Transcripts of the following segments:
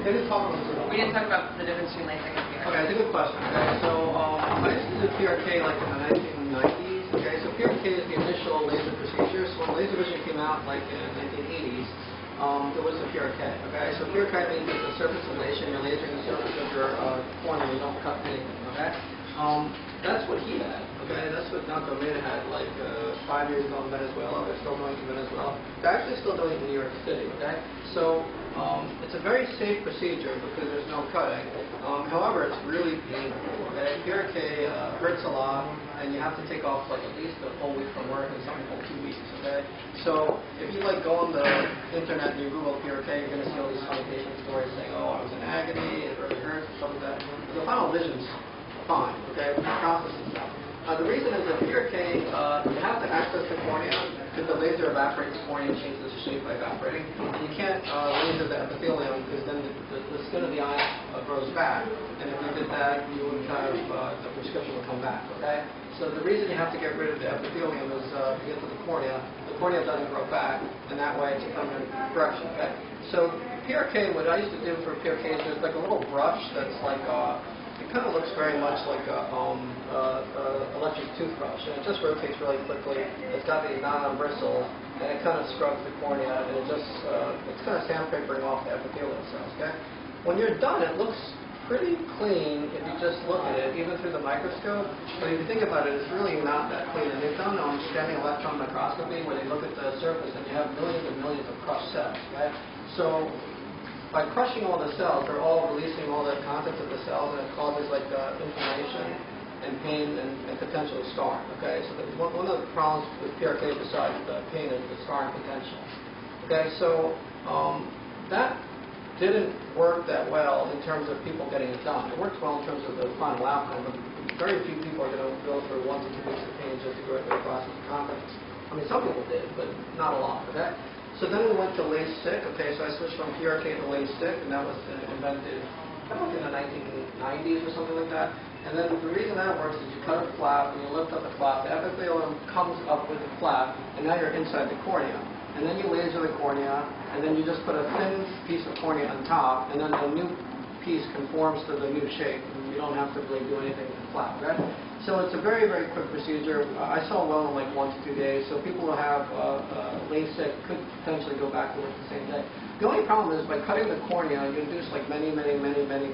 They didn't talk about this at all. We didn't talk about the difference between LASIK and PRK. Okay, that's a good question. Okay, so I used to do PRK like in the 1990s. Okay, so PRK is the initial laser procedure. So when laser vision came out like in the 1980s, there was a PRK. Okay, so PRK means it's a surface ablation. You're lasering the surface of your cornea. You don't cut anything. Okay, that's what he had. Okay, that's what Dr. Omeda had like 5 years ago in Venezuela. They're still doing it in Venezuela. They're actually still doing it in New York City. Okay, so it's a very safe procedure because there's no cutting. However, it's really painful. Okay, PRK hurts a lot, and you have to take off like at least a full week from work, and some people 2 weeks. Okay, so if you like go on the internet and you Google PRK, you're going to see all these funny patient stories saying, "Oh, I was in agony, it really hurts," and stuff like that. But the final vision's fine. Okay, process and stuff. The reason is that PRK, you have to access the cornea because the laser evaporates the cornea and changes the shape by evaporating. And you can't laser the epithelium because then the skin of the eye grows back. And if you did that, you wouldn't have, the prescription would come back, okay? So the reason you have to get rid of the epithelium is to get to the cornea doesn't grow back, and that way it's a permanent correction, okay? So PRK, what I used to do for PRK is there's like a little brush that's like, it kind of looks very much like a electric toothbrush, and it just rotates really quickly. It's got these nylon bristles, and it kind of scrubs the cornea, and it just it's kind of sandpapering off the epithelial cells. Okay, when you're done, it looks pretty clean if you just look at it, even through the microscope. But if you think about it, it's really not that clean. And they've done scanning electron microscopy where they look at the surface, and you have millions and millions of crushed cells. Right, so by crushing all the cells, they're all releasing all the contents of the cells, and it causes like inflammation and pain and potentially scarring. Okay, so one of the problems with PRK besides the pain is the scarring potential. Okay, so that didn't work that well in terms of people getting it done. It works well in terms of the final outcome, but very few people are going to go through 1 to 2 weeks of pain just to go through the process of contents. I mean, some people did, but not a lot. Okay. So then we went to LASIK. Okay, so I switched from PRK to LASIK, and that was invented in the 1990s or something like that. And then the reason that works is you cut a flap, and you lift up the flap. The epithelium comes up with the flap, and now you're inside the cornea. And then you laser the cornea, and then you just put a thin piece of cornea on top, and then the new piece conforms to the new shape. And you don't have to really do anything with the flap, right? So it's a very, very quick procedure. I saw well in like 1 to 2 days. So people who have LASIK could potentially go back to work the same day. The only problem is by cutting the cornea, you induce like many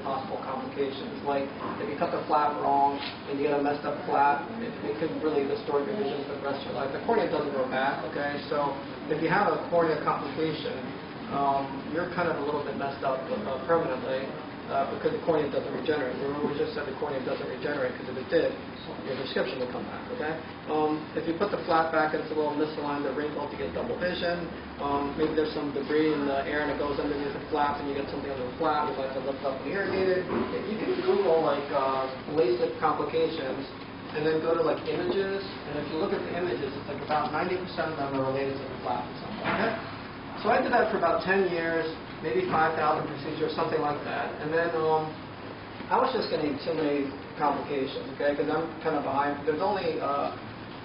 possible complications. Like if you cut the flap wrong and you get a messed up flap, it could really distort your vision for the rest of your life. The cornea doesn't grow back, okay? So if you have a cornea complication, you're kind of a little bit messed up permanently. Because the cornea doesn't regenerate. Remember, we just said the cornea doesn't regenerate because if it did, your prescription would come back, okay? If you put the flap back, it's a little misaligned or wrinkled, you get double vision. Maybe there's some debris in the air and it goes underneath the flap and you get something under the flap. You'd like to lift up and irrigate it. If you can Google like LASIK complications and then go to like images, and if you look at the images, it's like about 90% of them are related to the flap or something, okay? So I did that for about 10 years, maybe 5,000 procedures, something like that. And then I was just getting too many complications, okay, because I'm kind of behind. There's only 5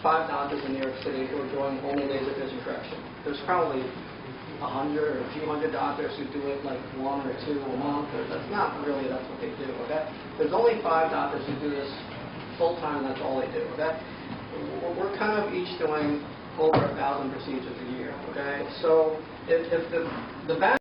doctors in New York City who are doing only laser vision correction. There's probably 100 or a few hundred doctors who do it like 1 or 2 a month. Or that's not really, that's what they do, okay? There's only 5 doctors who do this full-time, and that's all they do, okay? We're kind of each doing over 1,000 procedures a year, okay? So if the bad